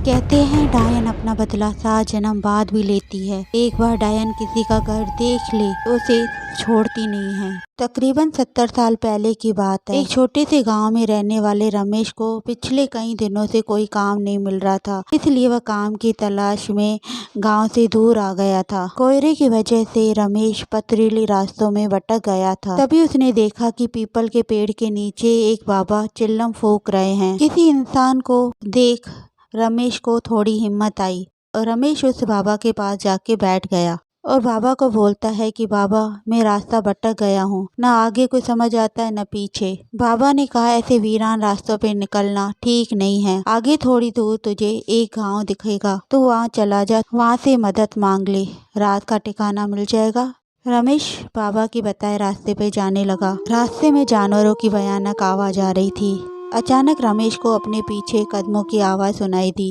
कहते हैं डायन अपना बदला 7 जन्म बाद भी लेती है। एक बार डायन किसी का घर देख ले तो उसे छोड़ती नहीं है। तकरीबन 70 साल पहले की बात है। एक छोटे से गांव में रहने वाले रमेश को पिछले कई दिनों से कोई काम नहीं मिल रहा था, इसलिए वह काम की तलाश में गांव से दूर आ गया था। कोहरे की वजह से रमेश पथरीले रास्तों में भटक गया था। तभी उसने देखा कि पीपल के पेड़ के नीचे एक बाबा चिल्लम फूंक रहे हैं। किसी इंसान को देख रमेश को थोड़ी हिम्मत आई और रमेश उस बाबा के पास जाके बैठ गया और बाबा को बोलता है कि बाबा, मैं रास्ता भटक गया हूँ, न आगे कुछ समझ आता है न पीछे। बाबा ने कहा, ऐसे वीरान रास्तों पे निकलना ठीक नहीं है। आगे थोड़ी दूर तुझे एक गांव दिखेगा, तो वहाँ चला जा, वहाँ से मदद मांग ले, रात का ठिकाना मिल जाएगा। रमेश बाबा की बताए रास्ते पे जाने लगा। रास्ते में जानवरों की भयानक आवाज आ रही थी। अचानक रमेश को अपने पीछे कदमों की आवाज सुनाई दी।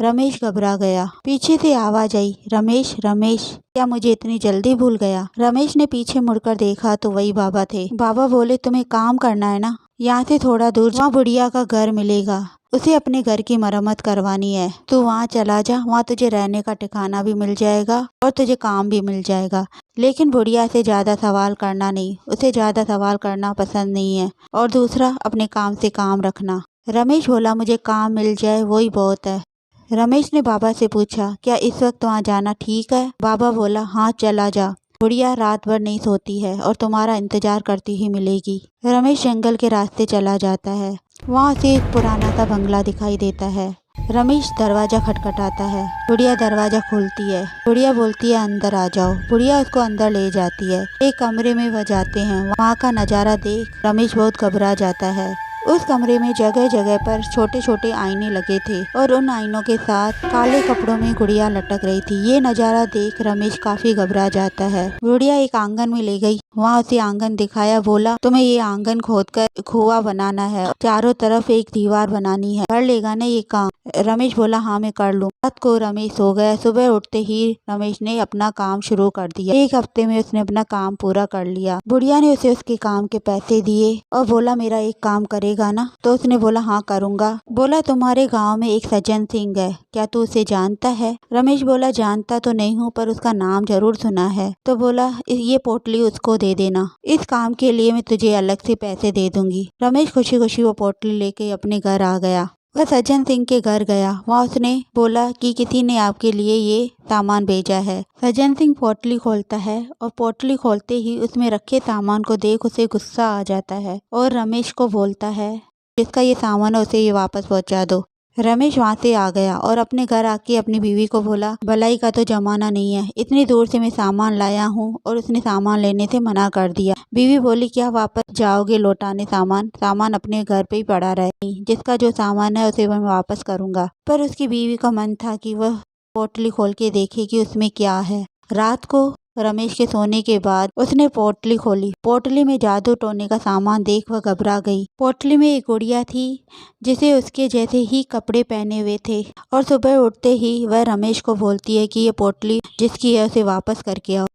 रमेश घबरा गया। पीछे से आवाज आई, रमेश रमेश, क्या मुझे इतनी जल्दी भूल गया? रमेश ने पीछे मुड़कर देखा तो वही बाबा थे। बाबा बोले, तुम्हें काम करना है ना, यहाँ से थोड़ा दूर वहाँ बुढ़िया का घर मिलेगा, उसे अपने घर की मरम्मत करवानी है। तू वहाँ चला जा, वहाँ तुझे रहने का ठिकाना भी मिल जाएगा और तुझे काम भी मिल जाएगा। लेकिन बुढ़िया से ज्यादा सवाल करना नहीं, उसे ज्यादा सवाल करना पसंद नहीं है। और दूसरा, अपने काम से काम रखना। रमेश बोला, मुझे काम मिल जाए वही बहुत है। रमेश ने बाबा से पूछा, क्या इस वक्त वहाँ जाना ठीक है? बाबा बोला, हाँ चला जा, बुढ़िया रात भर नहीं सोती है और तुम्हारा इंतजार करती ही मिलेगी। रमेश जंगल के रास्ते चला जाता है। वहाँ से एक पुराना सा बंगला दिखाई देता है। रमेश दरवाजा खटखटाता है। बुढ़िया दरवाजा खोलती है। बुढ़िया बोलती है, अंदर आ जाओ। बुढ़िया उसको अंदर ले जाती है। एक कमरे में वह जाते हैं। वहाँ का नज़ारा देख रमेश बहुत घबरा जाता है। उस कमरे में जगह जगह पर छोटे छोटे आईने लगे थे और उन आईनों के साथ काले कपड़ों में गुड़िया लटक रही थी। ये नज़ारा देख रमेश काफी घबरा जाता है। गुड़िया एक आंगन में ले गई। वहाँ उसे आंगन दिखाया। बोला, तुम्हें ये आंगन खोदकर कुआं बनाना है, चारों तरफ एक दीवार बनानी है, कर लेगा ना ये काम? रमेश बोला, हाँ मैं कर लूँ। रात को रमेश सो गया। सुबह उठते ही रमेश ने अपना काम शुरू कर दिया। एक हफ्ते में उसने अपना काम पूरा कर लिया। बुढ़िया ने उसे उसके काम के पैसे दिए और बोला, मेरा एक काम करेगा ना? तो उसने बोला, हाँ करूँगा। बोला, तुम्हारे गाँव में एक सज्जन सिंह है, क्या तू उसे जानता है? रमेश बोला, जानता तो नहीं हूँ पर उसका नाम जरूर सुना है। तो बोला, ये पोटली उसको दे देना, इस काम के लिए मैं तुझे अलग से पैसे दे दूंगी। रमेश खुशी खुशी वो पोटली लेके अपने घर आ गया। वह सज्जन सिंह के घर गया। वहाँ उसने बोला कि किसी ने आपके लिए ये सामान भेजा है। सज्जन सिंह पोटली खोलता है और पोटली खोलते ही उसमें रखे सामान को देख उसे गुस्सा आ जाता है और रमेश को बोलता है, जिसका ये सामान है उसे ये वापस पहुँचा दो। रमेश वहाँ से आ गया और अपने घर आके अपनी बीवी को बोला, भलाई का तो जमाना नहीं है, इतनी दूर से मैं सामान लाया हूँ। और उसने सामान लेने से मना कर दिया। बीवी बोली, क्या वापस जाओगे लौटाने सामान? सामान अपने घर पे ही पड़ा रहे, जिसका जो सामान है उसे मैं वापस करूँगा। पर उसकी बीवी का मन था कि वह पोटली खोल के देखे कि उसमें क्या है। रात को रमेश के सोने के बाद उसने पोटली खोली। पोटली में जादू टोने का सामान देख वह घबरा गई। पोटली में एक गुड़िया थी जिसे उसके जैसे ही कपड़े पहने हुए थे और सुबह उठते ही वह रमेश को बोलती है कि ये पोटली जिसकी है उसे वापस करके आओ।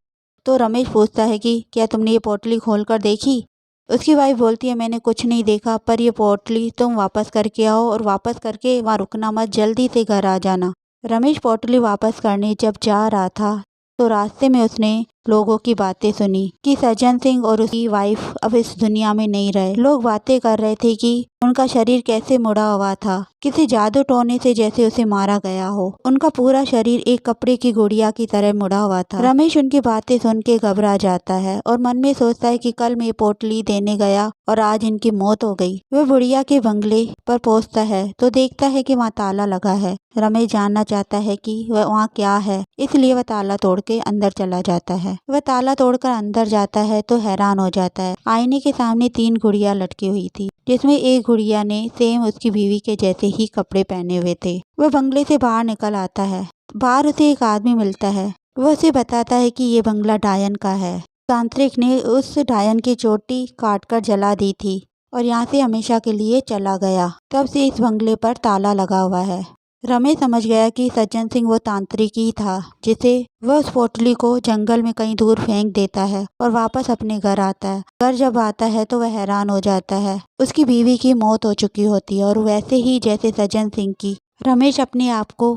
तो रमेश पूछता है कि क्या तुमने ये पोटली खोलकर देखी? उसकी वाइफ बोलती है, मैंने कुछ नहीं देखा, पर ये पोटली तुम वापस करके आओ और वापस करके वहाँ रुकना मत, जल्दी से घर आ जाना। रमेश पोटली वापस करने जब जा रहा था तो रास्ते में उसने लोगों की बातें सुनी कि सज्जन सिंह और उसकी वाइफ अब इस दुनिया में नहीं रहे। लोग बातें कर रहे थे कि उनका शरीर कैसे मुड़ा हुआ था, किसी जादू टोने से जैसे उसे मारा गया हो। उनका पूरा शरीर एक कपड़े की गुड़िया की तरह मुड़ा हुआ था। रमेश उनकी बातें सुन के घबरा जाता है और मन में सोचता है कि कल मैं पोटली देने गया और आज इनकी मौत हो गई। वह बुढ़िया के बंगले पर पहुंचता है तो देखता है कि वहाँ ताला लगा है। रमेश जानना चाहता है कि वह वहाँ क्या है, इसलिए वह ताला तोड़ के अंदर चला जाता है। वह ताला तोड़कर अंदर जाता है तो हैरान हो जाता है। आईने के सामने 3 गुड़िया लटकी हुई थी, जिसमें एक गुड़िया ने सेम उसकी बीवी के जैसे ही कपड़े पहने हुए थे। वह बंगले से बाहर निकल आता है। बाहर उसे एक आदमी मिलता है। वह उसे बताता है कि ये बंगला डायन का है। तांत्रिक ने उस डायन की चोटी काटकर जला दी थी और यहाँ से हमेशा के लिए चला गया। तब से इस बंगले पर ताला लगा हुआ है। रमेश समझ गया कि सज्जन सिंह वो तांत्रिक ही था जिसे वह उस पोटली को जंगल में कहीं दूर फेंक देता है और वापस अपने घर आता है। घर जब आता है तो वह हैरान हो जाता है। उसकी बीवी की मौत हो चुकी होती है और वैसे ही जैसे सज्जन सिंह की। रमेश अपने आप को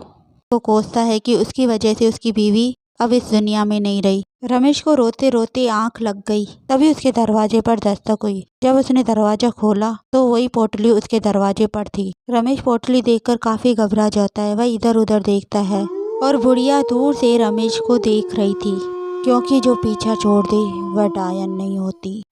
कोसता है कि उसकी वजह से उसकी बीवी अब इस दुनिया में नहीं रही। रमेश को रोते रोते आंख लग गई। तभी उसके दरवाजे पर दस्तक हुई। जब उसने दरवाजा खोला तो वही पोटली उसके दरवाजे पर थी। रमेश पोटली देखकर काफी घबरा जाता है। वह इधर उधर देखता है और बुढ़िया दूर से रमेश को देख रही थी, क्योंकि जो पीछा छोड़ दे वह डायन नहीं होती।